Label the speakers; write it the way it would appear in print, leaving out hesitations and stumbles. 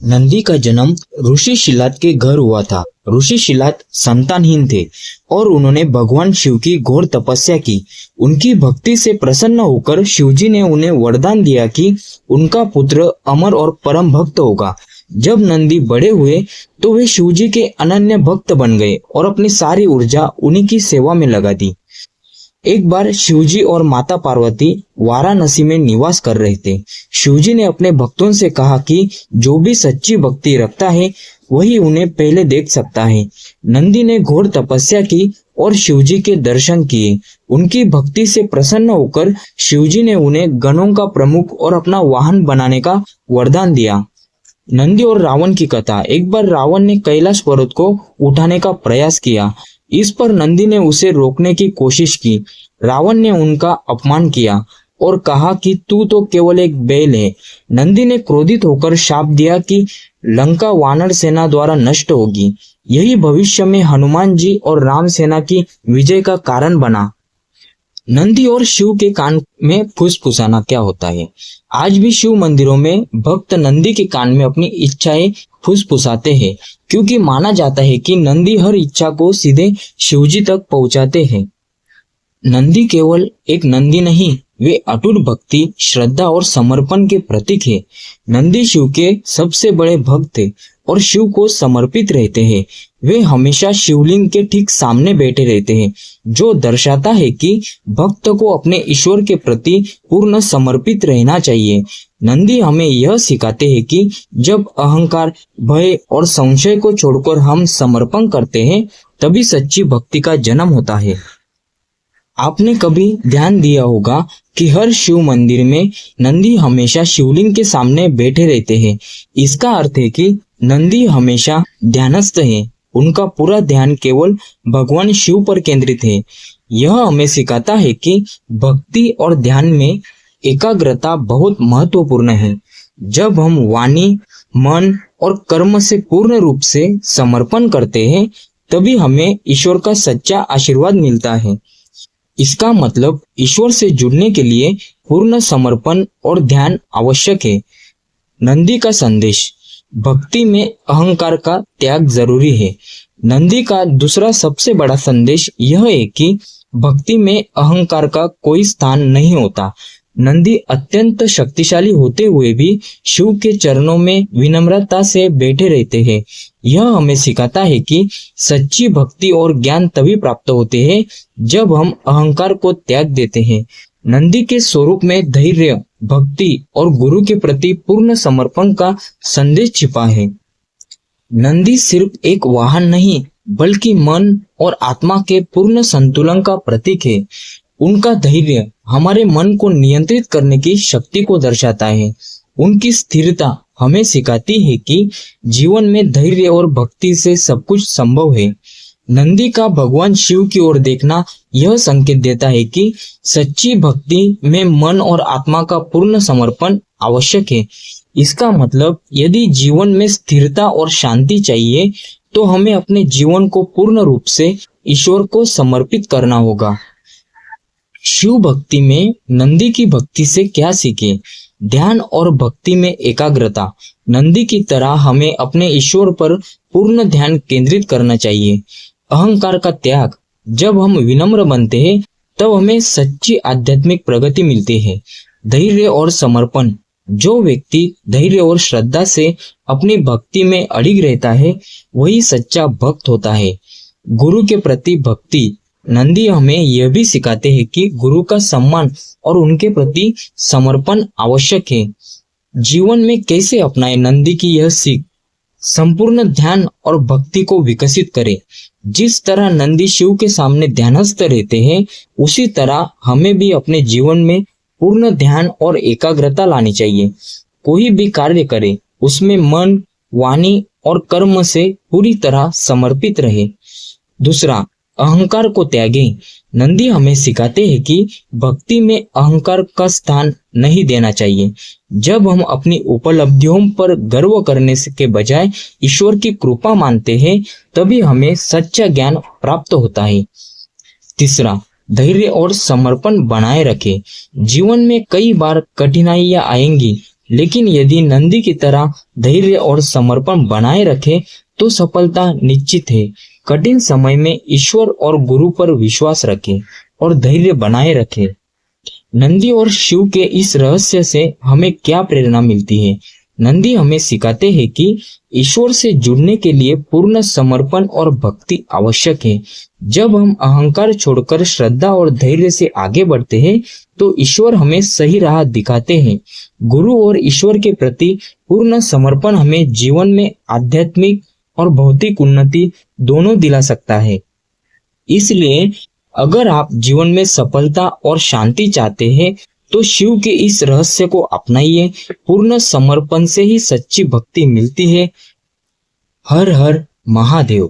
Speaker 1: नंदी का जन्म ऋषि शिलाद के घर हुआ था। ऋषि शिलाद संतानहीन थे और उन्होंने भगवान शिव की घोर तपस्या की। उनकी भक्ति से प्रसन्न होकर शिवजी ने उन्हें वरदान दिया कि उनका पुत्र अमर और परम भक्त होगा। जब नंदी बड़े हुए तो वे शिवजी के अनन्य भक्त बन गए और अपनी सारी ऊर्जा उन्हीं की सेवा में लगा दी। एक बार शिवजी और माता पार्वती वाराणसी में निवास कर रहे थे। शिवजी ने अपने भक्तों से कहा कि जो भी सच्ची भक्ति रखता है वही उन्हें पहले देख सकता है। नंदी ने घोर तपस्या की और शिवजी के दर्शन किए। उनकी भक्ति से प्रसन्न होकर शिवजी ने उन्हें गणों का प्रमुख और अपना वाहन बनाने का वरदान दिया। नंदी और रावण की कथा। एक बार रावण ने कैलाश पर्वत को उठाने का प्रयास किया। इस पर नंदी ने उसे रोकने की कोशिश की। रावण ने उनका अपमान किया और कहा कि तू तो केवल एक बैल है। नंदी ने क्रोधित होकर शाप दिया कि लंका वानर सेना द्वारा नष्ट होगी। यही भविष्य में हनुमान जी और राम सेना की विजय का कारण बना। नंदी और शिव के कान में फुसफुसाना क्या होता है? आज भी शिव मंदिरों में भक्त नंदी के कान में अपनी इच्छाएं फुसफुसाते हैं, क्योंकि माना जाता है कि नंदी हर इच्छा को सीधे शिवजी तक पहुंचाते हैं। नंदी केवल एक नंदी नहीं, वे अटूट भक्ति, श्रद्धा और समर्पण के प्रतीक है। नंदी शिव के सबसे बड़े भक्त थे और शिव को समर्पित रहते हैं। वे हमेशा शिवलिंग के ठीक सामने बैठे रहते हैं, जो दर्शाता है कि भक्त को अपने ईश्वर के प्रति पूर्ण समर्पित रहना चाहिए। नंदी हमें यह सिखाते हैं कि जब अहंकार, भय और संशय को छोड़कर हम समर्पण करते हैं, तभी सच्ची भक्ति का जन्म होता है। आपने कभी ध्यान दिया होगा कि हर शिव मंदिर में नंदी हमेशा शिवलिंग के सामने बैठे रहते हैं। इसका अर्थ है कि नंदी हमेशा ध्यानस्थ है। उनका पूरा ध्यान केवल भगवान शिव पर केंद्रित है। यह हमें सिखाता है कि भक्ति और ध्यान में एकाग्रता बहुत महत्वपूर्ण है। जब हम वाणी, मन और कर्म से पूर्ण रूप से समर्पण करते हैं, तभी हमें ईश्वर का सच्चा आशीर्वाद मिलता है। इसका मतलब ईश्वर से जुड़ने के लिए पूर्ण समर्पण और ध्यान आवश्यक है। नंदी का संदेश। भक्ति में अहंकार का त्याग जरूरी है। नंदी का दूसरा सबसे बड़ा संदेश यह है कि भक्ति में अहंकार का कोई स्थान नहीं होता। नंदी अत्यंत शक्तिशाली होते हुए भी शिव के चरणों में विनम्रता से बैठे रहते हैं। यह हमें सिखाता है कि सच्ची भक्ति और ज्ञान तभी प्राप्त होते हैं जब हम अहंकार को त्याग देते हैं। नंदी के स्वरूप में धैर्य, भक्ति और गुरु के प्रति पूर्ण समर्पण का संदेश छिपा है। नंदी सिर्फ एक वाहन नहीं, बल्कि मन और आत्मा के पूर्ण संतुलन का प्रतीक है। उनका धैर्य हमारे मन को नियंत्रित करने की शक्ति को दर्शाता है। उनकी स्थिरता हमें सिखाती है कि जीवन में धैर्य और भक्ति से सब कुछ संभव है। नंदी का भगवान शिव की ओर देखना यह संकेत देता है कि सच्ची भक्ति में मन और आत्मा का पूर्ण समर्पण आवश्यक है। इसका मतलब यदि जीवन में स्थिरता और शांति चाहिए, तो हमें अपने जीवन को पूर्ण रूप से ईश्वर को समर्पित करना होगा। शिव भक्ति में नंदी की भक्ति से क्या सीखें? ध्यान और भक्ति में एकाग्रता। नंदी की तरह हमें अपने ईश्वर पर पूर्ण ध्यान केंद्रित करना चाहिए। अहंकार का त्याग। जब हम विनम्र बनते हैं, तब हमें सच्ची आध्यात्मिक प्रगति मिलती है। धैर्य और समर्पण। जो व्यक्ति धैर्य और श्रद्धा से अपनी भक्ति में अड़िग रहता है, वही सच्चा भक्त होता है। गुरु के प्रति भक्ति। नंदी हमें यह भी सिखाते हैं कि गुरु का सम्मान और उनके प्रति समर्पण आवश्यक है। जीवन में कैसे अपनाएं नंदी की यह सीख? संपूर्ण ध्यान और भक्ति को विकसित करें। जिस तरह नंदी शिव के सामने ध्यानस्थ रहते हैं, उसी तरह हमें भी अपने जीवन में पूर्ण ध्यान और एकाग्रता लानी चाहिए। कोई भी कार्य करें, उसमें मन, वाणी और कर्म से पूरी तरह समर्पित रहे। दूसरा, अहंकार को त्यागें। नंदी हमें सिखाते हैं कि भक्ति में अहंकार का स्थान नहीं देना चाहिए। जब हम अपनी उपलब्धियों पर गर्व करने के बजाय ईश्वर की कृपा मानते हैं, तभी हमें सच्चा ज्ञान प्राप्त होता है। तीसरा, धैर्य और समर्पण बनाए रखें। जीवन में कई बार कठिनाइयां आएंगी, लेकिन यदि नंदी की तरह धैर्य और समर्पण बनाए रखे तो सफलता निश्चित है। कठिन समय में ईश्वर और गुरु पर विश्वास रखें और धैर्य बनाए रखें। नंदी और शिव के इस रहस्य से हमें क्या प्रेरणा मिलती है? नंदी हमें सिखाते हैं कि ईश्वर से जुड़ने के लिए पूर्ण समर्पण और भक्ति आवश्यक है। जब हम अहंकार छोड़कर श्रद्धा और धैर्य से आगे बढ़ते हैं तो ईश्वर हमें सही राह दिखाते हैं। गुरु और ईश्वर के प्रति पूर्ण समर्पण हमें जीवन में आध्यात्मिक और भौतिक उन्नति दोनों दिला सकता है। इसलिए अगर आप जीवन में सफलता और शांति चाहते हैं तो शिव के इस रहस्य को अपनाइए। पूर्ण समर्पण से ही सच्ची भक्ति मिलती है। हर हर महादेव।